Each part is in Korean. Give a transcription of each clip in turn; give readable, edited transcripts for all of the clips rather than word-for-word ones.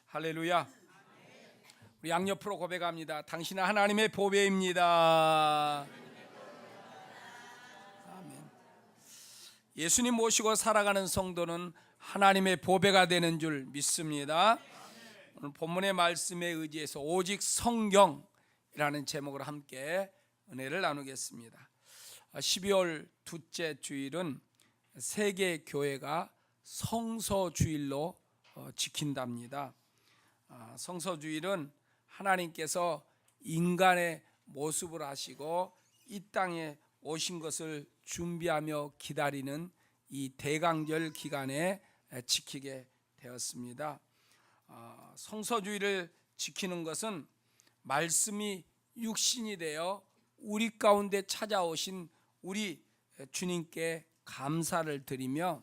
할렐루야. 우리 양옆으로 고백합니다. 당신은 하나님의 보배입니다. 아멘. 예수님 모시고 살아가는 성도는 하나님의 보배가 되는 줄 믿습니다. 오늘 본문의 말씀에 의지해서 오직 성경이라는 제목으로 함께 은혜를 나누겠습니다. 12월 둘째 주일은 세계 교회가 성서주일로 지킨답니다. 성서주일은 하나님께서 인간의 모습을 하시고 이 땅에 오신 것을 준비하며 기다리는 이 대강절 기간에 지키게 되었습니다. 성서주일을 지키는 것은 말씀이 육신이 되어 우리 가운데 찾아오신 우리 주님께 감사를 드리며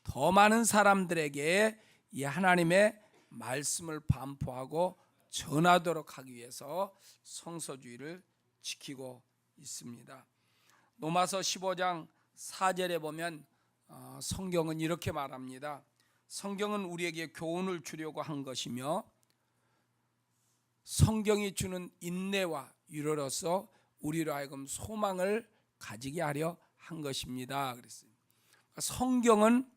더 많은 사람들에게 이 하나님의 말씀을 반포하고 전하도록 하기 위해서 성서주일을 지키고 있습니다. 로마서 15장 4절에 보면 성경은 이렇게 말합니다. 성경은 우리에게 교훈을 주려고 한 것이며 성경이 주는 인내와 위로로서 우리로 하여금 소망을 가지게 하려 한 것입니다. 그랬어요. 성경은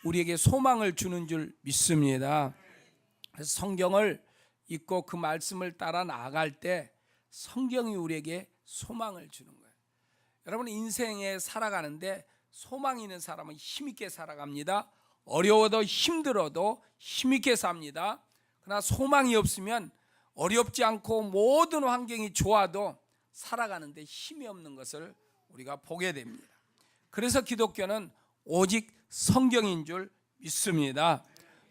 우리에게 소망을 주는 줄 믿습니다. 그래서 성경을 읽고 그 말씀을 따라 나아갈 때 성경이 우리에게 소망을 주는 거예요. 여러분, 인생에 살아가는데 소망이 있는 사람은 힘있게 살아갑니다. 어려워도 힘들어도 힘있게 삽니다. 그러나 소망이 없으면 어렵지 않고 모든 환경이 좋아도 살아가는데 힘이 없는 것을 우리가 보게 됩니다. 그래서 기독교는 오직 성경인 줄 믿습니다.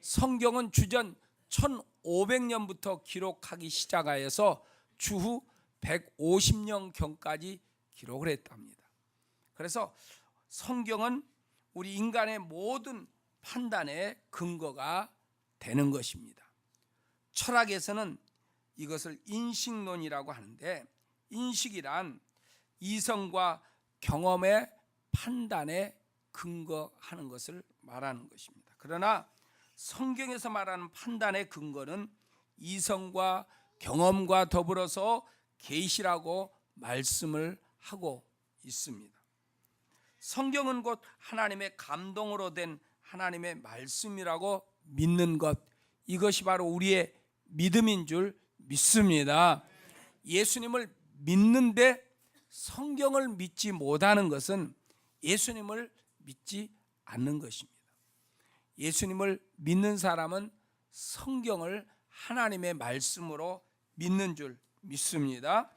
성경은 주전 1500년부터 기록하기 시작하여서 주후 150년경까지 기록을 했답니다. 그래서 성경은 우리 인간의 모든 판단의 근거가 되는 것입니다. 철학에서는 이것을 인식론이라고 하는데, 인식이란 이성과 경험의 판단에 근거하는 것을 말하는 것입니다. 그러나 성경에서 말하는 판단의 근거는 이성과 경험과 더불어서 계시라고 말씀을 하고 있습니다. 성경은 곧 하나님의 감동으로 된 하나님의 말씀이라고 믿는 것, 이것이 바로 우리의 믿음인 줄 믿습니다. 예수님을 믿는데 성경을 믿지 못하는 것은 예수님을 믿지 않는 것입니다. 예수님을 믿는 사람은 성경을 하나님의 말씀으로 믿는 줄 믿습니다.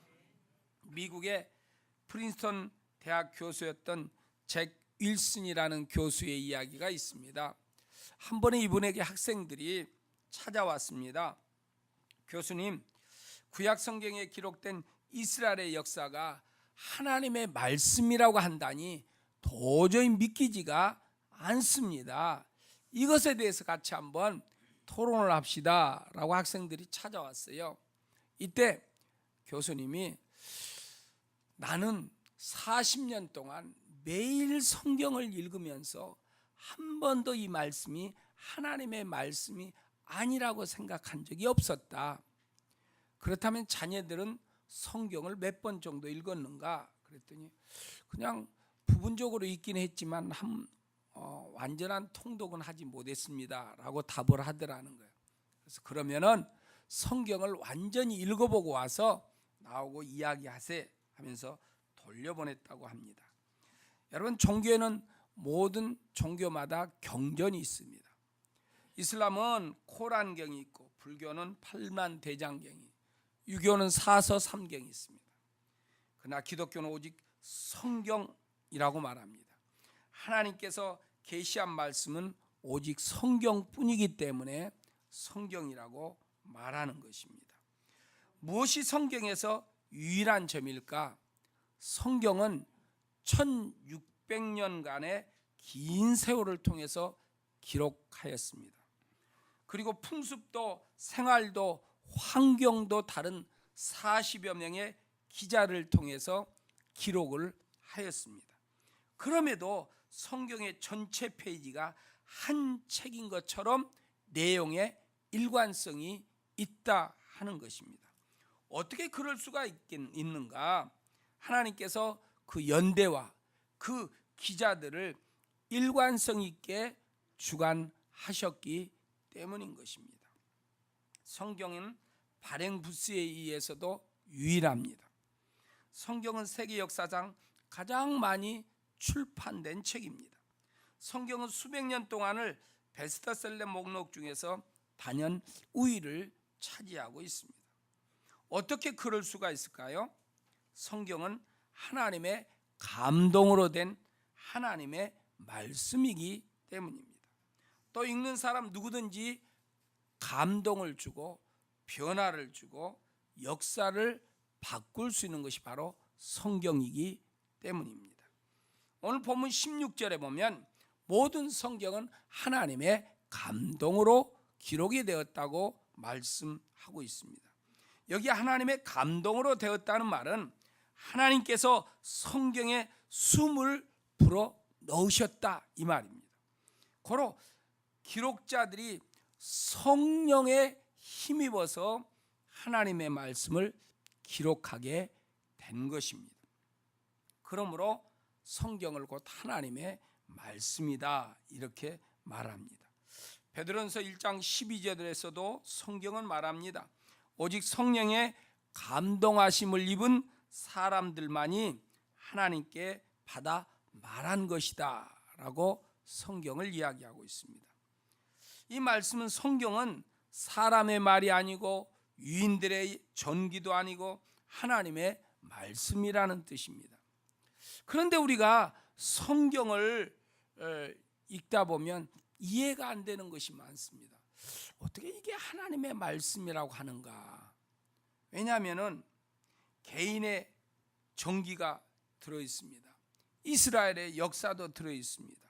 미국의 프린스턴 대학 교수였던 잭 윌슨이라는 교수의 이야기가 있습니다. 한 번에 이분에게 학생들이 찾아왔습니다. 교수님, 구약 성경에 기록된 이스라엘의 역사가 하나님의 말씀이라고 한다니 도저히 믿기지가 않습니다. 이것에 대해서 같이 한번 토론을 합시다 라고 학생들이 찾아왔어요. 이때 교수님이 나는 40년 동안 매일 성경을 읽으면서 한 번도 이 말씀이 하나님의 말씀이 아니라고 생각한 적이 없었다. 그렇다면 자녀들은 성경을 몇 번 정도 읽었는가? 그랬더니 그냥 부분적으로 읽긴 했지만 완전한 통독은 하지 못했습니다 라고 답을 하더라는 거예요. 그래서 그러면은 성경을 완전히 읽어보고 와서 나오고 이야기하세 하면서 돌려보냈다고 합니다. 여러분, 종교에는 모든 종교마다 경전이 있습니다. 이슬람은 코란경이 있고, 불교는 8만 대장경이, 유교는 사서 3경이 있습니다. 그러나 기독교는 오직 성경이라고 말합니다. 하나님께서 계시한 말씀은 오직 성경뿐이기 때문에 성경이라고 말하는 것입니다. 무엇이 성경에서 유일한 점일까? 성경은 1600년간의 긴 세월을 통해서 기록하였습니다. 그리고 풍습도 생활도 환경도 다른 40여 명의 기자를 통해서 기록을 하였습니다. 그럼에도 성경의 전체 페이지가 한 책인 것처럼 내용에 일관성이 있다 하는 것입니다. 어떻게 그럴 수가 있는가? 하나님께서 그 연대와 그 기자들을 일관성 있게 주관하셨기 때문인 것입니다. 성경은 발행부스에 의해서도 유일합니다. 성경은 세계 역사상 가장 많이 출판된 책입니다. 성경은 수백 년 동안을 베스트셀러 목록 중에서 단연 우위를 차지하고 있습니다. 어떻게 그럴 수가 있을까요? 성경은 하나님의 감동으로 된 하나님의 말씀이기 때문입니다. 또 읽는 사람 누구든지 감동을 주고 변화를 주고 역사를 바꿀 수 있는 것이 바로 성경이기 때문입니다. 오늘 본문 16절에 보면 모든 성경은 하나님의 감동으로 기록이 되었다고 말씀하고 있습니다. 여기 하나님의 감동으로 되었다는 말은 하나님께서 성경에 숨을 불어 넣으셨다 이 말입니다. 고로 기록자들이 성령에 힘입어서 하나님의 말씀을 기록하게 된 것입니다. 그러므로 성경을 곧 하나님의 말씀이다 이렇게 말합니다. 베드로전서 1장 12절에서도 성경은 말합니다. 오직 성령의 감동하심을 입은 사람들만이 하나님께 받아 말한 것이다 라고 성경을 이야기하고 있습니다. 이 말씀은 성경은 사람의 말이 아니고 유인들의 전기도 아니고 하나님의 말씀이라는 뜻입니다. 그런데 우리가 성경을 읽다 보면 이해가 안 되는 것이 많습니다. 어떻게 이게 하나님의 말씀이라고 하는가? 왜냐하면 개인의 전기가 들어있습니다. 이스라엘의 역사도 들어있습니다.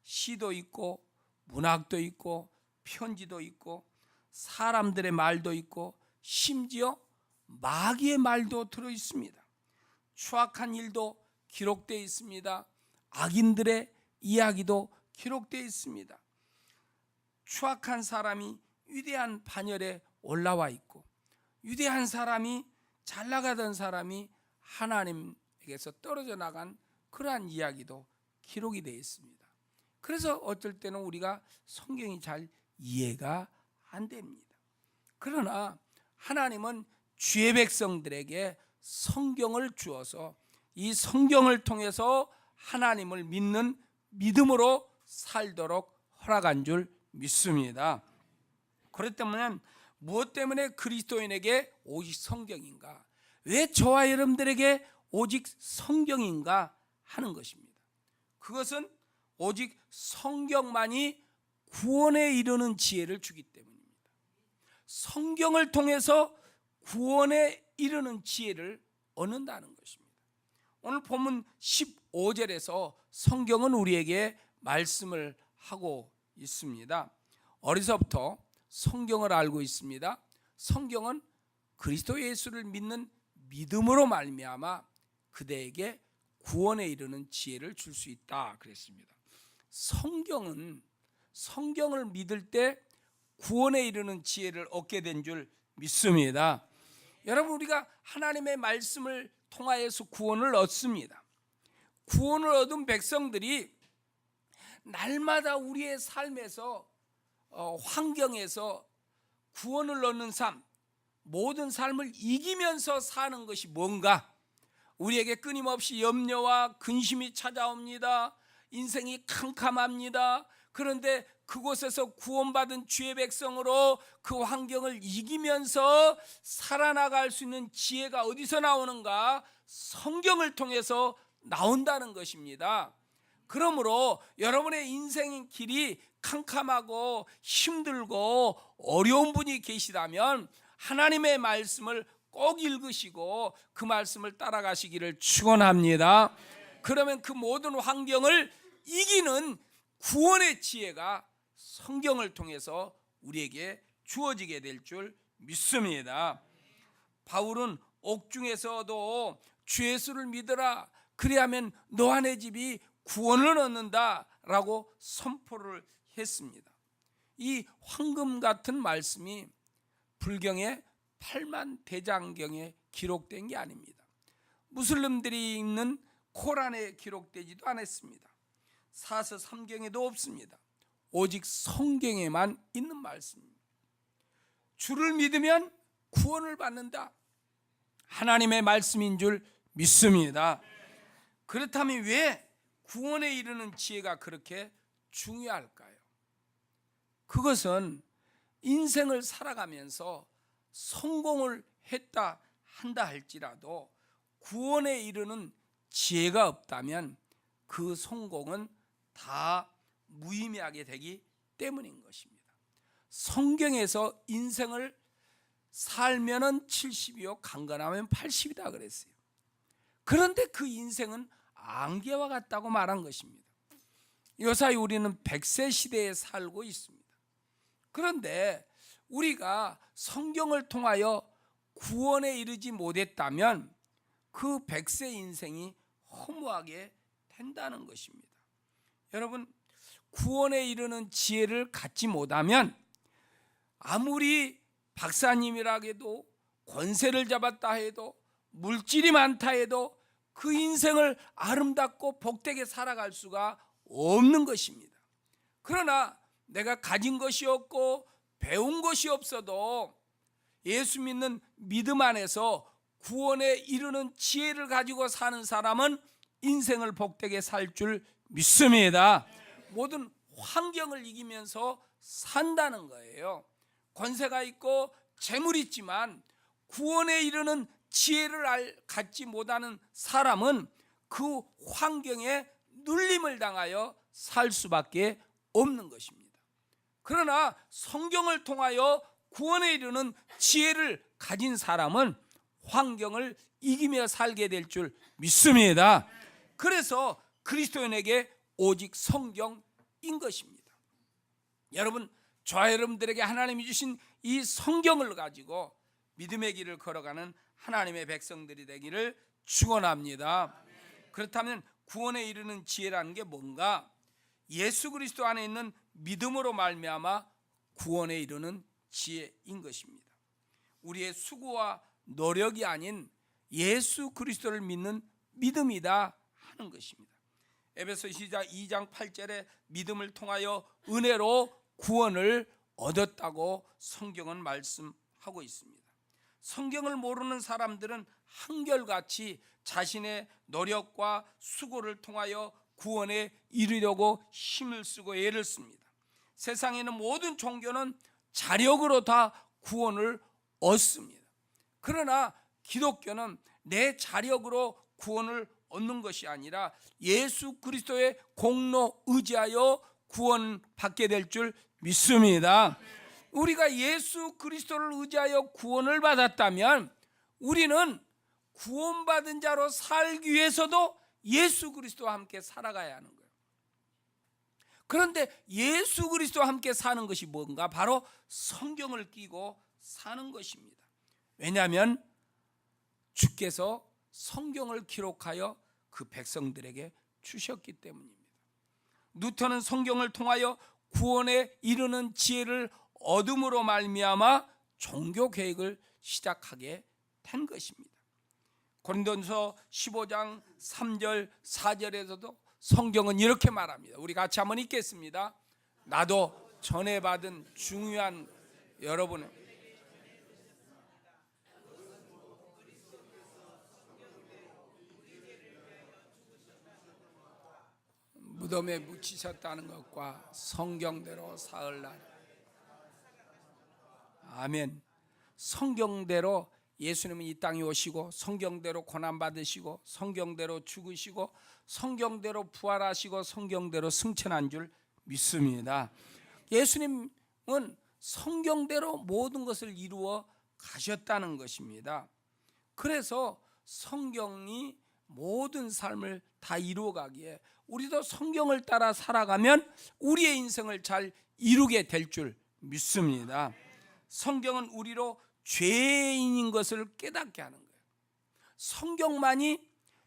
시도 있고 문학도 있고 편지도 있고 사람들의 말도 있고 심지어 마귀의 말도 들어있습니다. 추악한 일도 기록되어 있습니다. 악인들의 이야기도 기록되어 있습니다. 추악한 사람이 위대한 반열에 올라와 있고 위대한 사람이 잘 나가던 사람이 하나님에게서 떨어져 나간 그러한 이야기도 기록이 되어 있습니다. 그래서 어쩔 때는 우리가 성경이 잘 이해가 안 됩니다. 그러나 하나님은 주의 백성들에게 성경을 주어서 이 성경을 통해서 하나님을 믿는 믿음으로 살도록 허락한 줄 믿습니다. 그렇기 때문에 무엇 때문에 그리스도인에게 오직 성경인가? 왜 저와 여러분들에게 오직 성경인가 하는 것입니다. 그것은 오직 성경만이 구원에 이르는 지혜를 주기 때문입니다. 성경을 통해서 구원에 이르는 지혜를 얻는다는 것입니다. 오늘 본문 15절에서 성경은 우리에게 말씀을 하고 있습니다. 어려서부터 성경을 알고 있습니다. 성경은 그리스도 예수를 믿는 믿음으로 말미암아 그대에게 구원에 이르는 지혜를 줄 수 있다 그랬습니다. 성경을 믿을 때 구원에 이르는 지혜를 얻게 된 줄 믿습니다. 여러분, 우리가 하나님의 말씀을 통하여서 구원을 얻습니다. 구원을 얻은 백성들이 날마다 우리의 삶에서 환경에서 구원을 얻는 삶, 모든 삶을 이기면서 사는 것이 뭔가? 우리에게 끊임없이 염려와 근심이 찾아옵니다. 인생이 캄캄합니다. 그런데 그곳에서 구원받은 주의 백성으로 그 환경을 이기면서 살아나갈 수 있는 지혜가 어디서 나오는가? 성경을 통해서 나온다는 것입니다. 그러므로 여러분의 인생 길이 캄캄하고 힘들고 어려운 분이 계시다면 하나님의 말씀을 꼭 읽으시고 그 말씀을 따라가시기를 축원합니다. 그러면 그 모든 환경을 이기는 구원의 지혜가 성경을 통해서 우리에게 주어지게 될 줄 믿습니다. 바울은 옥중에서도 주 예수를 믿으라, 그리하면 너와 내 집이 구원을 얻는다 라고 선포를 했습니다. 이 황금 같은 말씀이 불경의 8만 대장경에 기록된 게 아닙니다. 무슬림들이 읽는 코란에 기록되지도 않았습니다. 사서 3경에도 없습니다. 오직 성경에만 있는 말씀입니다. 주를 믿으면 구원을 받는다. 하나님의 말씀인 줄 믿습니다. 그렇다면 왜 구원에 이르는 지혜가 그렇게 중요할까요? 그것은 인생을 살아가면서 성공을 한다 할지라도 구원에 이르는 지혜가 없다면 그 성공은 다 무의미하게 되기 때문인 것입니다. 성경에서 인생을 살면은 70이요 강건하면 80이다 그랬어요. 그런데 그 인생은 안개와 같다고 말한 것입니다. 요사이 우리는 100세 시대에 살고 있습니다. 그런데 우리가 성경을 통하여 구원에 이르지 못했다면 그 100세 인생이 허무하게 된다는 것입니다. 여러분, 구원에 이르는 지혜를 갖지 못하면 아무리 박사님이라 해도 권세를 잡았다 해도 물질이 많다 해도 그 인생을 아름답고 복되게 살아갈 수가 없는 것입니다. 그러나 내가 가진 것이 없고 배운 것이 없어도 예수 믿는 믿음 안에서 구원에 이르는 지혜를 가지고 사는 사람은 인생을 복되게 살 줄 믿습니다. 모든 환경을 이기면서 산다는 거예요. 권세가 있고 재물이 있지만 구원에 이르는 지혜를 갖지 못하는 사람은 그 환경에 눌림을 당하여 살 수밖에 없는 것입니다. 그러나 성경을 통하여 구원에 이르는 지혜를 가진 사람은 환경을 이기며 살게 될 줄 믿습니다. 그래서 그리스도인에게 오직 성경인 것입니다. 여러분, 저와 여러분들에게 하나님이 주신 이 성경을 가지고 믿음의 길을 걸어가는 하나님의 백성들이 되기를 축원합니다. 그렇다면 구원에 이르는 지혜라는 게 뭔가? 예수 그리스도 안에 있는 믿음으로 말미암아 구원에 이르는 지혜인 것입니다. 우리의 수고와 노력이 아닌 예수 그리스도를 믿는 믿음이다 하는 것입니다. 에베소서 2장 8절에 믿음을 통하여 은혜로 구원을 얻었다고 성경은 말씀하고 있습니다. 성경을 모르는 사람들은 한결같이 자신의 노력과 수고를 통하여 구원에 이르려고 힘을 쓰고 애를 씁니다. 세상에 있는 모든 종교는 자력으로 다 구원을 얻습니다. 그러나 기독교는 내 자력으로 구원을 얻는 것이 아니라 예수 그리스도의 공로 의지하여 구원받게 될 줄 믿습니다. 우리가 예수 그리스도를 의지하여 구원을 받았다면 우리는 구원받은 자로 살기 위해서도 예수 그리스도와 함께 살아가야 하는 거예요. 그런데 예수 그리스도와 함께 사는 것이 뭔가? 바로 성경을 끼고 사는 것입니다. 왜냐하면 주께서 성경을 기록하여 그 백성들에게 주셨기 때문입니다. 누터는 성경을 통하여 구원에 이르는 지혜를 얻음으로 말미암아 종교 계획을 시작하게 된 것입니다. 고린도전서 15장 3절 4절에서도 성경은 이렇게 말합니다. 우리 같이 한번 읽겠습니다. 나도 전에 받은 중요한 여러분의 무덤에 묻히셨다는 것과 성경대로 사흘날. 아멘. 성경대로 예수님은 이 땅에 오시고 성경대로 고난받으시고 성경대로 죽으시고 성경대로 부활하시고 성경대로 승천한 줄 믿습니다. 예수님은 성경대로 모든 것을 이루어 가셨다는 것입니다. 그래서 성경이 모든 삶을 다 이루어가기에 우리도 성경을 따라 살아가면 우리의 인생을 잘 이루게 될 줄 믿습니다. 성경은 우리로 죄인인 것을 깨닫게 하는 거예요. 성경만이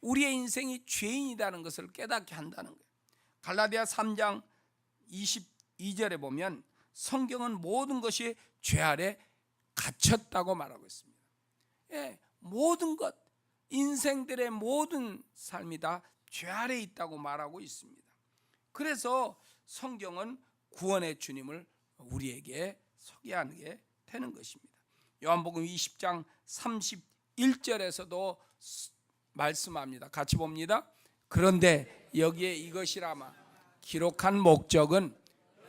우리의 인생이 죄인이라는 것을 깨닫게 한다는 거예요. 갈라디아 3장 22절에 보면 성경은 모든 것이 죄 아래 갇혔다고 말하고 있습니다. 모든 것, 인생들의 모든 삶이 다 죄 아래 있다고 말하고 있습니다. 그래서 성경은 구원의 주님을 우리에게 소개하게 되는 것입니다. 요한복음 20장 31절에서도 말씀합니다. 같이 봅니다. 그런데 여기에 이것이라마 기록한 목적은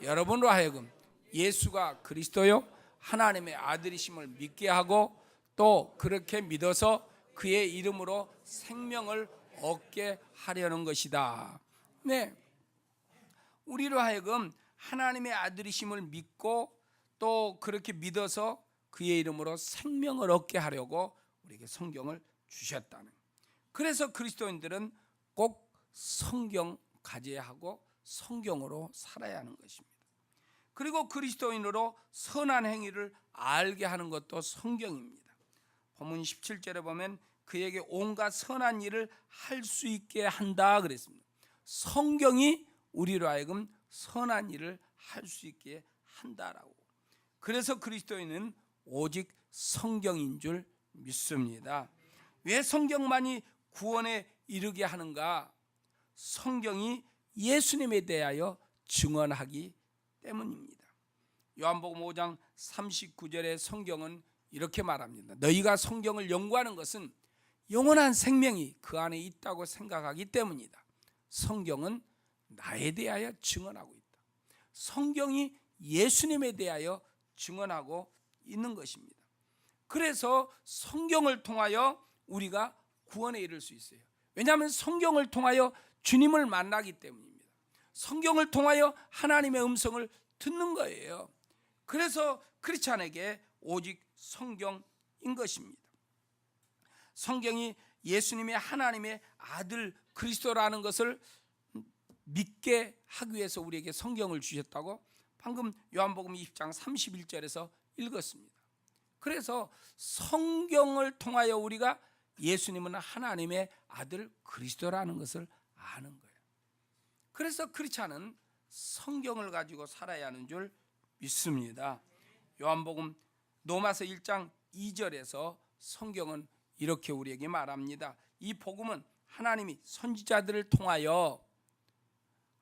여러분으로 하여금 예수가 그리스도요 하나님의 아들이심을 믿게 하고 또 그렇게 믿어서 그의 이름으로 생명을 얻게 하려는 것이다. 네, 우리로 하여금 하나님의 아들이심을 믿고 또 그렇게 믿어서 그의 이름으로 생명을 얻게 하려고 우리에게 성경을 주셨다는. 그래서 그리스도인들은 꼭 성경 가져야 하고 성경으로 살아야 하는 것입니다. 그리고 그리스도인으로 선한 행위를 알게 하는 것도 성경입니다. 본문 17절에 보면 그에게 온갖 선한 일을 할 수 있게 한다 그랬습니다. 성경이 우리로 하여금 선한 일을 할 수 있게 한다라고. 그래서 그리스도인은 오직 성경인 줄 믿습니다. 왜 성경만이 구원에 이르게 하는가? 성경이 예수님에 대하여 증언하기 때문입니다. 요한복음 5장 39절의 성경은 이렇게 말합니다. 너희가 성경을 연구하는 것은 영원한 생명이 그 안에 있다고 생각하기 때문이다. 성경은 나에 대하여 증언하고 있다. 성경이 예수님에 대하여 증언하고 있는 것입니다. 그래서 성경을 통하여 우리가 구원에 이를 수 있어요. 왜냐하면 성경을 통하여 주님을 만나기 때문입니다. 성경을 통하여 하나님의 음성을 듣는 거예요. 그래서 크리스찬에게 오직 성경인 것입니다. 성경이 예수님의 하나님의 아들 그리스도라는 것을 믿게 하기 위해서 우리에게 성경을 주셨다고 방금 요한복음 20장 31절에서 읽었습니다. 그래서 성경을 통하여 우리가 예수님은 하나님의 아들 그리스도라는 것을 아는 거예요. 그래서 크리스찬은 성경을 가지고 살아야 하는 줄 믿습니다. 요한복음 로마서 1장 2절에서 성경은 이렇게 우리에게 말합니다. 이 복음은 하나님이 선지자들을 통하여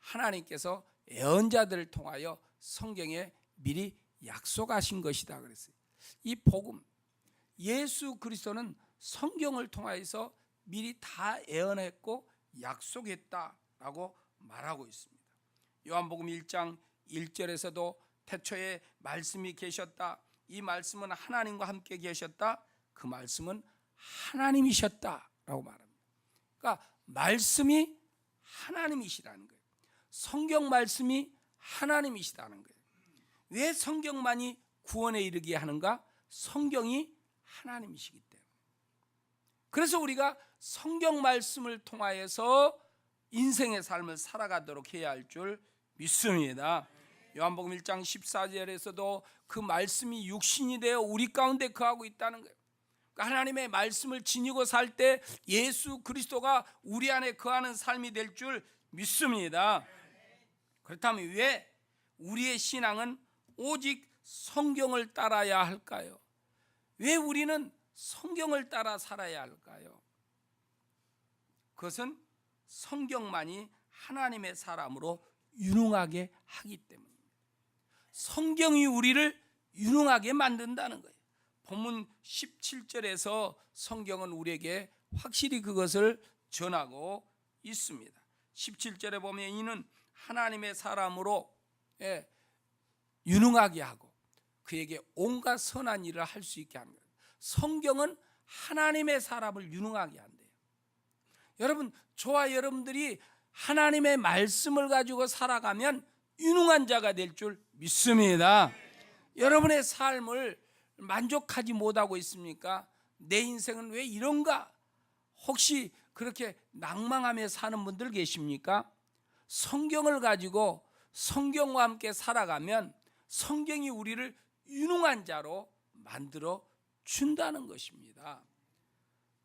하나님께서 예언자들을 통하여 성경에 미리 약속하신 것이다 그랬어요. 이 복음, 예수 그리스도는 성경을 통하여서 미리 다 예언했고 약속했다라고 말하고 있습니다. 요한복음 1장 1절에서도 태초에 말씀이 계셨다. 이 말씀은 하나님과 함께 계셨다. 그 말씀은 하나님이셨다라고 말합니다. 그러니까 말씀이 하나님이시라는 거예요. 성경 말씀이 하나님이시다는 거예요. 왜 성경만이 구원에 이르게 하는가? 성경이 하나님이시기 때문에. 그래서 우리가 성경 말씀을 통하여서 인생의 삶을 살아가도록 해야 할 줄 믿습니다. 요한복음 1장 14절에서도 그 말씀이 육신이 되어 우리 가운데 거하고 있다는 거예요. 하나님의 말씀을 지니고 살 때 예수 그리스도가 우리 안에 거하는 삶이 될 줄 믿습니다. 그렇다면 왜 우리의 신앙은 오직 성경을 따라야 할까요? 왜 우리는 성경을 따라 살아야 할까요? 그것은 성경만이 하나님의 사람으로 유능하게 하기 때문입니다. 성경이 우리를 유능하게 만든다는 거예요. 본문 17절에서 성경은 우리에게 확실히 그것을 전하고 있습니다. 17절에 보면 이는 하나님의 사람으로 유능하게 하고 그에게 온갖 선한 일을 할 수 있게 하는 거예요. 성경은 하나님의 사람을 유능하게 한대요. 여러분, 저와 여러분들이 하나님의 말씀을 가지고 살아가면 유능한 자가 될 줄 믿습니다. 여러분의 삶을 만족하지 못하고 있습니까? 내 인생은 왜 이런가? 혹시 그렇게 낭망하며 사는 분들 계십니까? 성경을 가지고 성경과 함께 살아가면 성경이 우리를 유능한 자로 만들어 준다는 것입니다.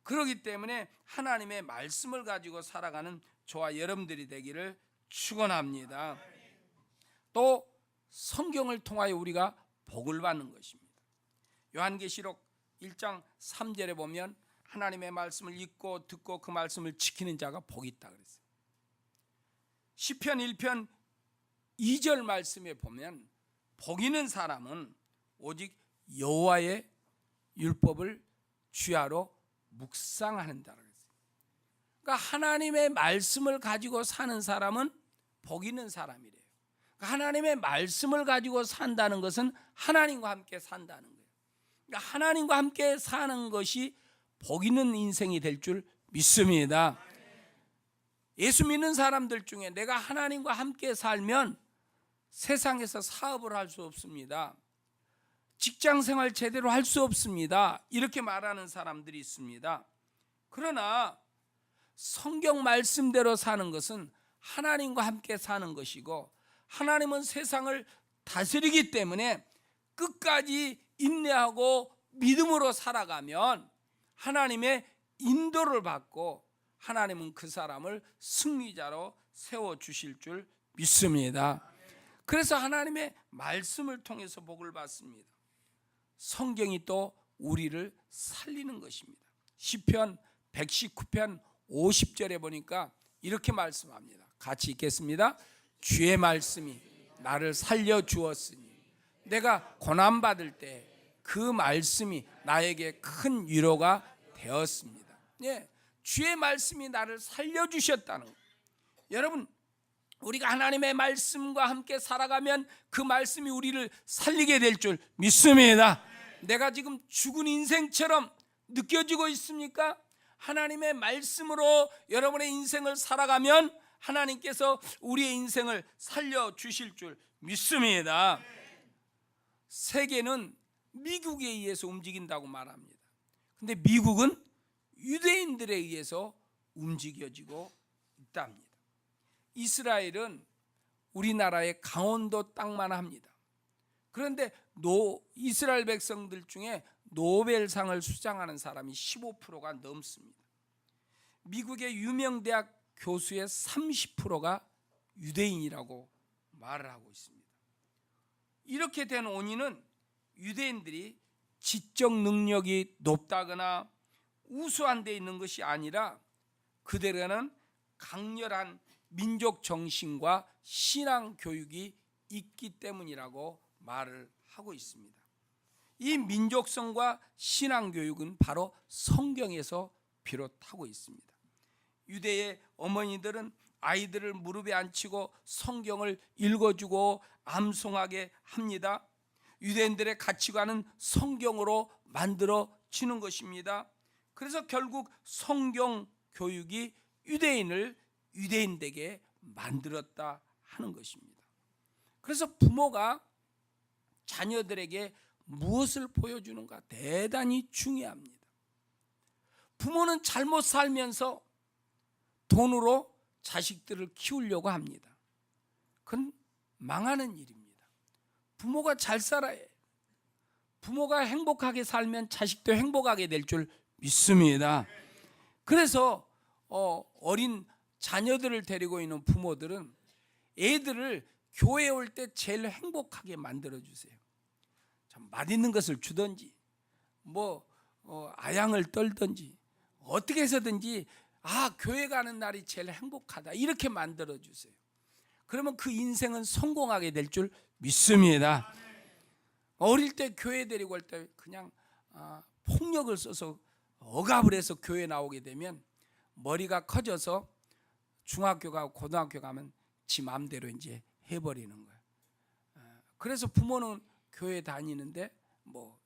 그렇기 때문에 하나님의 말씀을 가지고 살아가는 저와 여러분들이 되기를 축원합니다. 또 성경을 통하여 우리가 복을 받는 것입니다. 요한계시록 1장 3절에 보면 하나님의 말씀을 읽고 듣고 그 말씀을 지키는 자가 복이 있다 그랬어요. 시편 1편 2절 말씀에 보면 복 있는 사람은 오직 여호와의 율법을 주야로 묵상하는다 그랬어요. 그러니까 하나님의 말씀을 가지고 사는 사람은 복 있는 사람이래요. 그러니까 하나님의 말씀을 가지고 산다는 것은 하나님과 함께 산다는 거예요. 그러니까 하나님과 함께 사는 것이 복 있는 인생이 될 줄 믿습니다. 예수 믿는 사람들 중에 내가 하나님과 함께 살면 세상에서 사업을 할 수 없습니다. 직장 생활 제대로 할 수 없습니다. 이렇게 말하는 사람들이 있습니다. 그러나 성경 말씀대로 사는 것은 하나님과 함께 사는 것이고, 하나님은 세상을 다스리기 때문에 끝까지 인내하고 믿음으로 살아가면 하나님의 인도를 받고 하나님은 그 사람을 승리자로 세워주실 줄 믿습니다. 그래서 하나님의 말씀을 통해서 복을 받습니다. 성경이 또 우리를 살리는 것입니다. 시편 119편 50절에 보니까 이렇게 말씀합니다. 같이 읽겠습니다. 주의 말씀이 나를 살려주었으니 내가 고난받을 때 그 말씀이 나에게 큰 위로가 되었습니다. 예, 주의 말씀이 나를 살려주셨다는 거예요. 여러분, 우리가 하나님의 말씀과 함께 살아가면 그 말씀이 우리를 살리게 될 줄 믿습니다. 내가 지금 죽은 인생처럼 느껴지고 있습니까? 하나님의 말씀으로 여러분의 인생을 살아가면 하나님께서 우리의 인생을 살려주실 줄 믿습니다. 세계는 미국에 의해서 움직인다고 말합니다. 근데 미국은 유대인들에 의해서 움직여지고 있답니다. 이스라엘은 우리나라의 강원도 땅만 합니다. 그런데 이스라엘 백성들 중에 노벨상을 수상하는 사람이 15%가 넘습니다. 미국의 유명 대학 교수의 30%가 유대인이라고 말을 하고 있습니다. 이렇게 된 원인은 유대인들이 지적 능력이 높다거나 우수한 데 있는 것이 아니라 그들에게는 강렬한 민족 정신과 신앙 교육이 있기 때문이라고 말을 하고 있습니다. 이 민족성과 신앙 교육은 바로 성경에서 비롯하고 있습니다. 유대의 어머니들은 아이들을 무릎에 앉히고 성경을 읽어주고 암송하게 합니다. 유대인들의 가치관은 성경으로 만들어지는 것입니다. 그래서 결국 성경 교육이 유대인을 유대인되게 만들었다 하는 것입니다. 그래서 부모가 자녀들에게 무엇을 보여주는가 대단히 중요합니다. 부모는 잘못 살면서 돈으로 자식들을 키우려고 합니다. 그건 망하는 일입니다. 부모가 잘 살아야 해요. 부모가 행복하게 살면 자식도 행복하게 될 줄 믿습니다. 그래서 어린 자녀들을 데리고 있는 부모들은 애들을 교회에 올 때 제일 행복하게 만들어주세요. 참 맛있는 것을 주든지 아양을 떨든지 어떻게 해서든지 교회 가는 날이 제일 행복하다 이렇게 만들어주세요. 그러면 그 인생은 성공하게 될 줄 믿습니다. 어릴 때 교회 데리고 올 때 그냥 폭력을 써서 억압을 해서 교회 나오게 되면 머리가 커져서 중학교 가고 고등학교 가면 지 마음대로 이제 해버리는 거예요. 그래서 부모는 교회 다니는데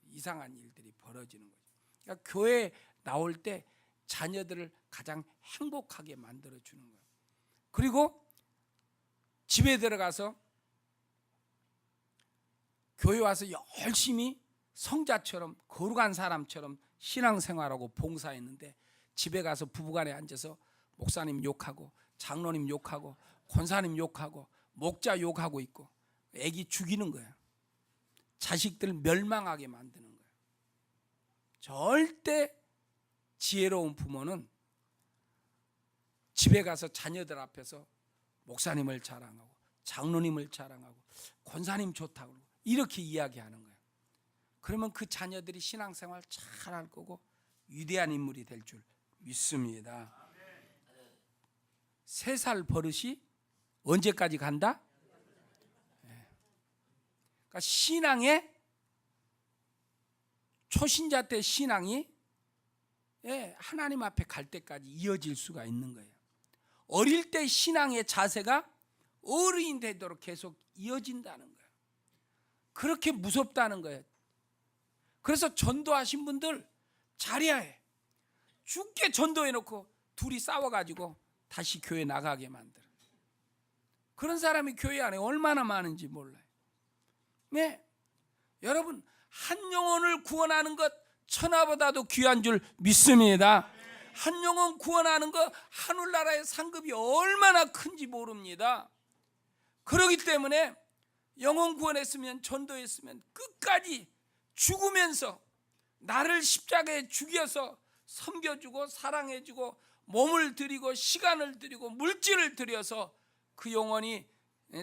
이상한 일들이 벌어지는 거죠. 그러니까 교회 나올 때 자녀들을 가장 행복하게 만들어주는 거예요. 그리고 집에 들어가서 교회 와서 열심히 성자처럼 거룩한 사람처럼 신앙생활하고 봉사했는데 집에 가서 부부간에 앉아서 목사님 욕하고 장로님 욕하고 권사님 욕하고 목자 욕하고 있고 애기 죽이는 거예요. 자식들 멸망하게 만드는 거예요. 절대 지혜로운 부모는 집에 가서 자녀들 앞에서 목사님을 자랑하고 장로님을 자랑하고 권사님 좋다고 그러고 이렇게 이야기하는 거예요. 그러면 그 자녀들이 신앙생활 잘할 거고 위대한 인물이 될 줄 믿습니다. 3살 버릇이 언제까지 간다? 그러니까 신앙의 초신자 때 신앙이 하나님 앞에 갈 때까지 이어질 수가 있는 거예요. 어릴 때 신앙의 자세가 어른이 되도록 계속 이어진다는 거예요. 그렇게 무섭다는 거예요. 그래서 전도하신 분들 잘해야 해. 죽게 전도해놓고 둘이 싸워가지고 다시 교회 나가게 만들어. 그런 사람이 교회 안에 얼마나 많은지 몰라요. 네, 여러분 한 영혼을 구원하는 것 천하보다도 귀한 줄 믿습니다. 한 영혼 구원하는 것 하늘나라의 상급이 얼마나 큰지 모릅니다. 그렇기 때문에 영혼 구원했으면 전도했으면 끝까지 죽으면서 나를 십자가에 죽여서 섬겨주고 사랑해주고 몸을 드리고 시간을 드리고 물질을 들여서 그 영혼이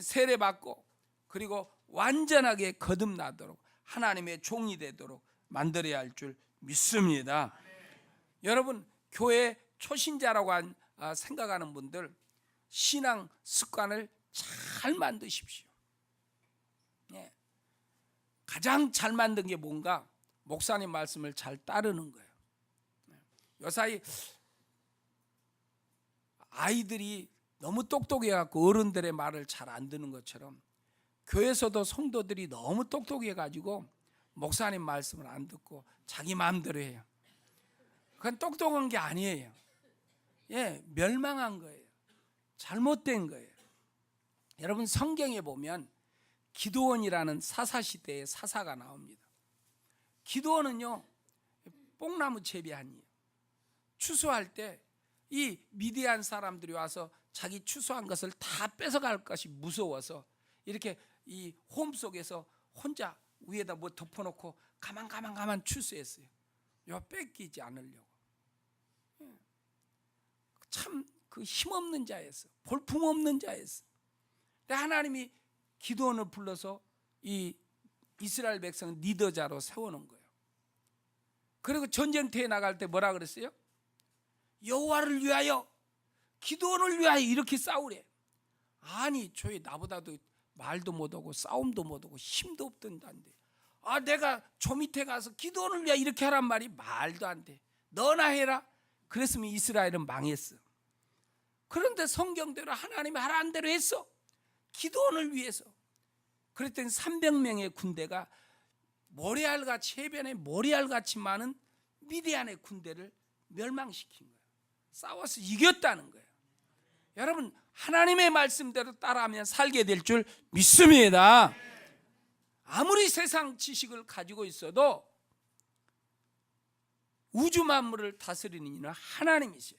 세례받고 그리고 완전하게 거듭나도록 하나님의 종이 되도록 만들어야 할 줄 믿습니다. 여러분 교회 초신자라고 생각하는 분들 신앙 습관을 잘 만드십시오. 가장 잘 만든 게 뭔가? 목사님 말씀을 잘 따르는 거예요. 요사이 아이들이 너무 똑똑해갖고 어른들의 말을 잘 안 듣는 것처럼 교회에서도 성도들이 너무 똑똑해가지고 목사님 말씀을 안 듣고 자기 마음대로 해요. 그건 똑똑한 게 아니에요. 멸망한 거예요. 잘못된 거예요. 여러분 성경에 보면 기드온이라는 사사시대의 사사가 나옵니다. 기드온은요 뽕나무 재배한이에요. 추수할 때 이 미디안 사람들이 와서 자기 추수한 것을 다 뺏어갈 것이 무서워서 이렇게 이 홈 속에서 혼자 위에다 뭐 덮어놓고 가만 추수했어요. 뺏기지 않으려고. 참 그 힘없는 자였어. 볼품없는 자였어. 근데 하나님이 기드온을 불러서 이 이스라엘 백성 리더자로 세워놓은 거예요. 그리고 전쟁터에 나갈 때 뭐라 그랬어요? 여호와를 위하여 기드온을 위하여 이렇게 싸우래. 아니 저희 나보다도 말도 못하고 싸움도 못하고 힘도 없던단데 내가 저 밑에 가서 기드온을 위하여 이렇게 하란 말이 말도 안 돼. 너나 해라. 그랬으면 이스라엘은 망했어. 그런데 성경대로 하나님이 하라는 대로 했어. 기드온을 위해서. 그랬더니 300명의 군대가 모래알같이 해변에 모래알같이 많은 미디안의 군대를 멸망시킨 거예요. 싸워서 이겼다는 거예요. 여러분 하나님의 말씀대로 따라하면 살게 될 줄 믿습니다. 아무리 세상 지식을 가지고 있어도 우주 만물을 다스리는 이는 하나님이세요.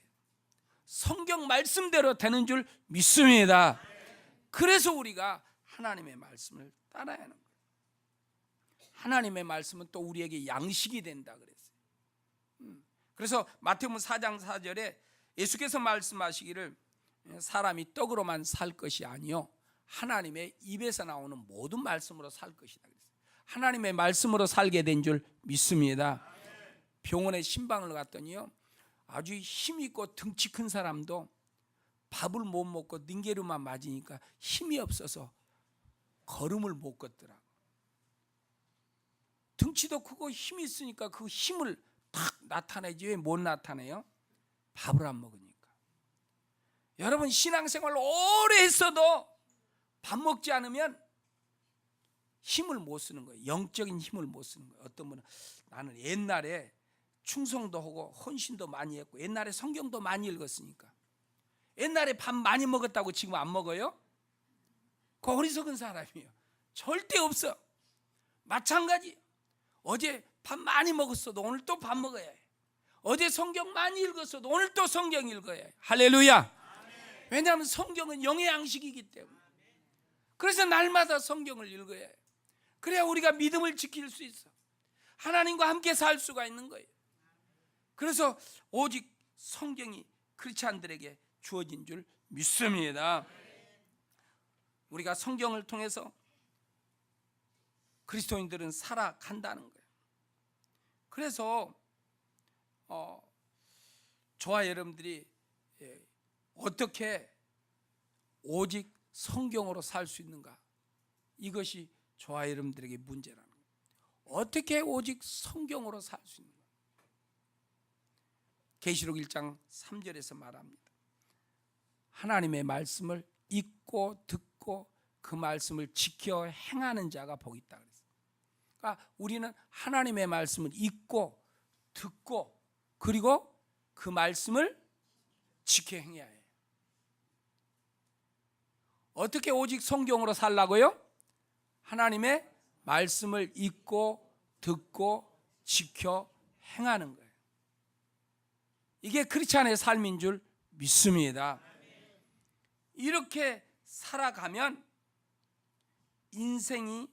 성경 말씀대로 되는 줄 믿습니다. 그래서 우리가 하나님의 말씀을 따라야 하는 거예요. 하나님의 말씀은 또 우리에게 양식이 된다 그랬어요. 그래서 마태복음 4장 4절에 예수께서 말씀하시기를 사람이 떡으로만 살 것이 아니요 하나님의 입에서 나오는 모든 말씀으로 살 것이다 그랬어요. 하나님의 말씀으로 살게 된 줄 믿습니다. 병원에 신방을 갔더니요 아주 힘있고 덩치 큰 사람도 밥을 못 먹고 닌게르만 맞으니까 힘이 없어서 걸음을 못 걷더라고. 덩치도 크고 힘이 있으니까 그 힘을 탁 나타내지 왜 못 나타내요? 밥을 안 먹으니까. 여러분 신앙생활 오래 했어도 밥 먹지 않으면 힘을 못 쓰는 거예요. 영적인 힘을 못 쓰는 거예요. 어떤 분은 나는 옛날에 충성도 하고 헌신도 많이 했고 옛날에 성경도 많이 읽었으니까 옛날에 밥 많이 먹었다고 지금 안 먹어요? 그 어리석은 사람이에요. 절대 없어. 마찬가지. 어제 밥 많이 먹었어도 오늘 또 밥 먹어야 해. 어제 성경 많이 읽었어도 오늘 또 성경 읽어야 해. 할렐루야. 왜냐하면 성경은 영의 양식이기 때문에. 그래서 날마다 성경을 읽어야 해. 그래야 우리가 믿음을 지킬 수 있어. 하나님과 함께 살 수가 있는 거예요. 그래서 오직 성경이 크리스찬들에게 주어진 줄 믿습니다. 우리가 성경을 통해서 그리스도인들은 살아간다는 거예요. 그래서 저와 여러분들이 어떻게 오직 성경으로 살 수 있는가, 이것이 저와 여러분들에게 문제라는 거예요. 어떻게 오직 성경으로 살 수 있는가. 계시록 1장 3절에서 말합니다. 하나님의 말씀을 읽고 듣고 그 말씀을 지켜 행하는 자가 복이 있다 그랬어요. 그러니까 우리는 하나님의 말씀을 읽고 듣고 그리고 그 말씀을 지켜 행해야 해요. 어떻게 오직 성경으로 살라고요? 하나님의 말씀을 읽고 듣고 지켜 행하는 거예요. 이게 크리스찬의 삶인 줄 믿습니다. 이렇게 살아가면 인생이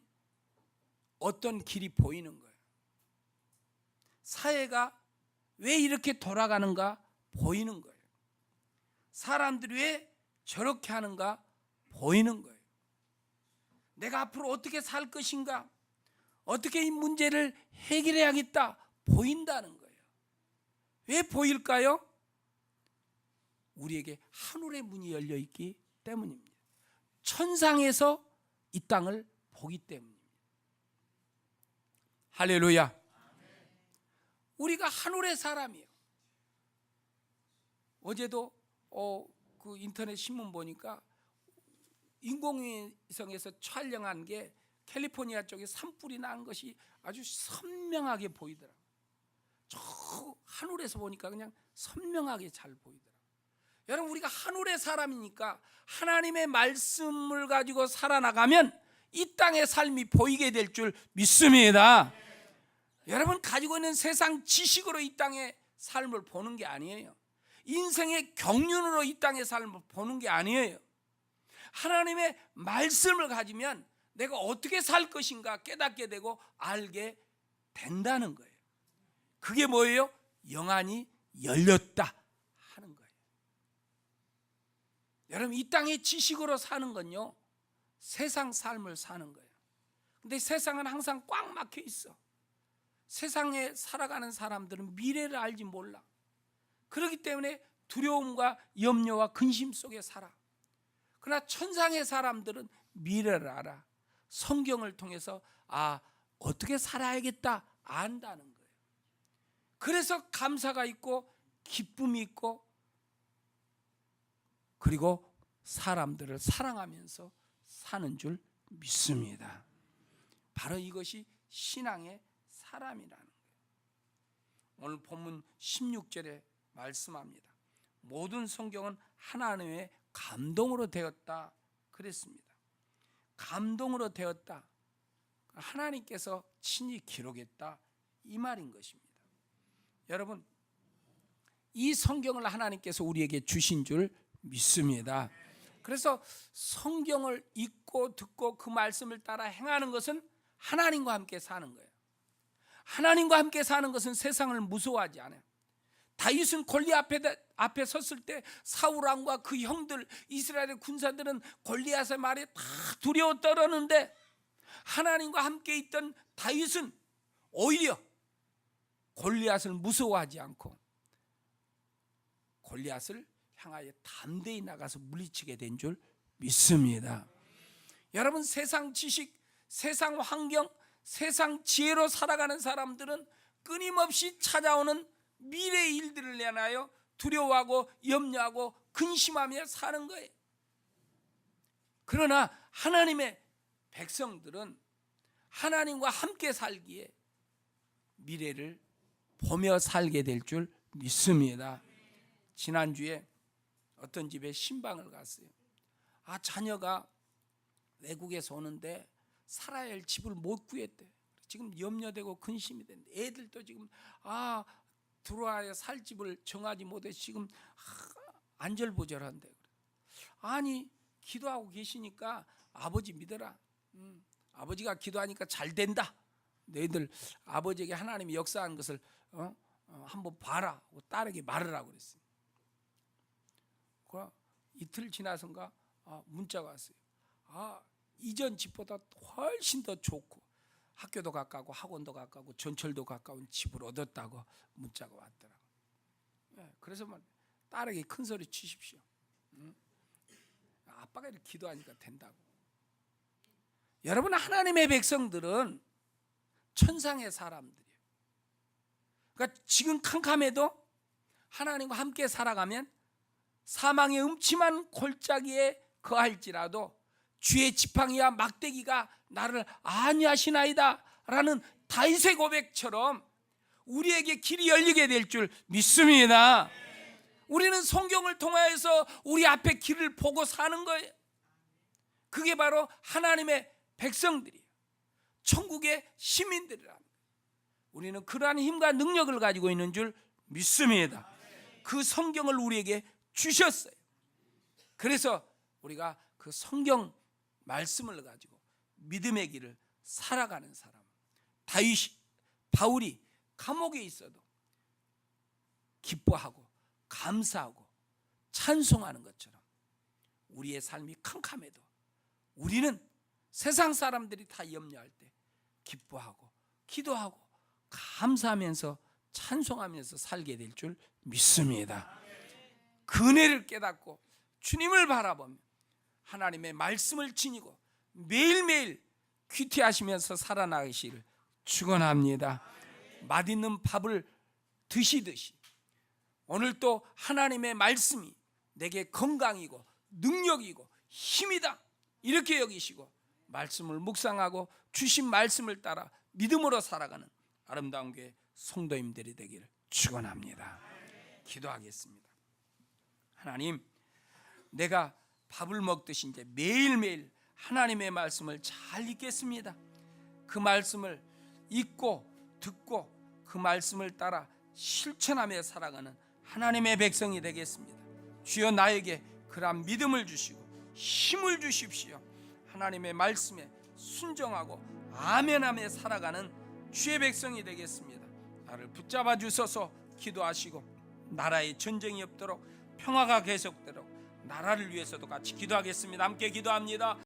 어떤 길이 보이는 거예요. 사회가 왜 이렇게 돌아가는가 보이는 거예요. 사람들이 왜 저렇게 하는가 보이는 거예요. 내가 앞으로 어떻게 살 것인가, 어떻게 이 문제를 해결해야겠다 보인다는 거예요. 왜 보일까요? 우리에게 하늘의 문이 열려 있기 때문입니다. 천상에서 이 땅을 보기 때문입니다. 할렐루야. 우리가 하늘의 사람이에요. 어제도 그 인터넷 신문 보니까 인공위성에서 촬영한 게 캘리포니아 쪽에 산불이 난 것이 아주 선명하게 보이더라고요. 저 하늘에서 보니까 그냥 선명하게 잘 보이더라고요. 여러분, 우리가 하늘의 사람이니까 하나님의 말씀을 가지고 살아나가면 이 땅의 삶이 보이게 될 줄 믿습니다. 여러분, 가지고 있는 세상 지식으로 이 땅의 삶을 보는 게 아니에요. 인생의 경륜으로 이 땅의 삶을 보는 게 아니에요. 하나님의 말씀을 가지면 내가 어떻게 살 것인가 깨닫게 되고 알게 된다는 거예요. 그게 뭐예요? 영안이 열렸다 하는 거예요. 여러분, 이 땅의 지식으로 사는 건요, 세상 삶을 사는 거예요. 근데 세상은 항상 꽉 막혀 있어. 세상에 살아가는 사람들은 미래를 알지 몰라. 그렇기 때문에 두려움과 염려와 근심 속에 살아. 그러나 천상의 사람들은 미래를 알아. 성경을 통해서 어떻게 살아야겠다 안다는 거예요. 그래서 감사가 있고 기쁨이 있고 그리고 사람들을 사랑하면서 사는 줄 믿습니다. 바로 이것이 신앙의 사람이라는 거예요. 오늘 본문 16절에 말씀합니다. 모든 성경은 하나님의 감동으로 되었다 그랬습니다. 감동으로 되었다, 하나님께서 친히 기록했다 이 말인 것입니다. 여러분, 이 성경을 하나님께서 우리에게 주신 줄 믿습니다. 그래서 성경을 읽고 듣고 그 말씀을 따라 행하는 것은 하나님과 함께 사는 거예요. 하나님과 함께 사는 것은 세상을 무서워하지 않아요. 다윗은 골리앗 앞에 섰을 때 사울 왕과 그 형들 이스라엘의 군사들은 골리앗의 말에 다 두려워 떨었는데 하나님과 함께 있던 다윗은 오히려 골리앗을 무서워하지 않고 골리앗을 향하여 담대히 나가서 물리치게 된 줄 믿습니다. 여러분, 세상 지식, 세상 환경, 세상 지혜로 살아가는 사람들은 끊임없이 찾아오는 미래의 일들을 위하여 두려워하고 염려하고 근심하며 사는 거예요. 그러나 하나님의 백성들은 하나님과 함께 살기에 미래를 보며 살게 될 줄 믿습니다. 지난주에 어떤 집에 신방을 갔어요. 자녀가 외국에서 오는데 살아야 할 집을 못 구했대. 지금 염려되고 근심이 된대. 애들도 지금 들어와야 살 집을 정하지 못해 지금 안절부절한데. 아니, 기도하고 계시니까 아버지 믿어라. 아버지가 기도하니까 잘 된다. 너희들 아버지에게 하나님이 역사한 것을 한번 봐라. 딸에게 말하라고 그랬어요. 이틀 지나선가 문자가 왔어요. 이전 집보다 훨씬 더 좋고 학교도 가까고 학원도 가까고 전철도 가까운 집을 얻었다고 문자가 왔더라고. 그래서 딸에게 큰 소리 치십시오. 아빠가 이렇게 기도하니까 된다고. 여러분, 하나님의 백성들은 천상의 사람들이에요. 그러니까 지금 캄캄해도 하나님과 함께 살아가면 사망의 음침한 골짜기에 거할지라도 주의 지팡이와 막대기가 나를 안위하시나이다 라는 다윗의 고백처럼 우리에게 길이 열리게 될 줄 믿습니다. 우리는 성경을 통하여서 우리 앞에 길을 보고 사는 거예요. 그게 바로 하나님의 백성들이에요. 천국의 시민들이랍니다. 우리는 그러한 힘과 능력을 가지고 있는 줄 믿습니다. 그 성경을 우리에게 주셨어요. 그래서 우리가 그 성경 말씀을 가지고 믿음의 길을 살아가는 사람, 바울이 감옥에 있어도 기뻐하고 감사하고 찬송하는 것처럼 우리의 삶이 캄캄해도 우리는 세상 사람들이 다 염려할 때 기뻐하고 기도하고 감사하면서 찬송하면서 살게 될 줄 믿습니다. 그 은혜를 깨닫고 주님을 바라보며 하나님의 말씀을 지니고 매일매일 귀태하시면서 살아나가시기를 축원합니다. 맛있는 밥을 드시듯이 오늘 또 하나님의 말씀이 내게 건강이고 능력이고 힘이다 이렇게 여기시고 말씀을 묵상하고 주신 말씀을 따라 믿음으로 살아가는 아름다운 교회 성도님들이 되기를 축원합니다. 기도하겠습니다. 하나님, 내가 밥을 먹듯이 이제 매일매일 하나님의 말씀을 잘 읽겠습니다. 그 말씀을 읽고 듣고 그 말씀을 따라 실천하며 살아가는 하나님의 백성이 되겠습니다. 주여 나에게 그러한 믿음을 주시고 힘을 주십시오. 하나님의 말씀에 순종하고 아멘하며 살아가는 주의 백성이 되겠습니다. 나를 붙잡아 주소서. 기도하시고 나라에 전쟁이 없도록 평화가 계속되도록 나라를 위해서도 같이 기도하겠습니다. 함께 기도합니다.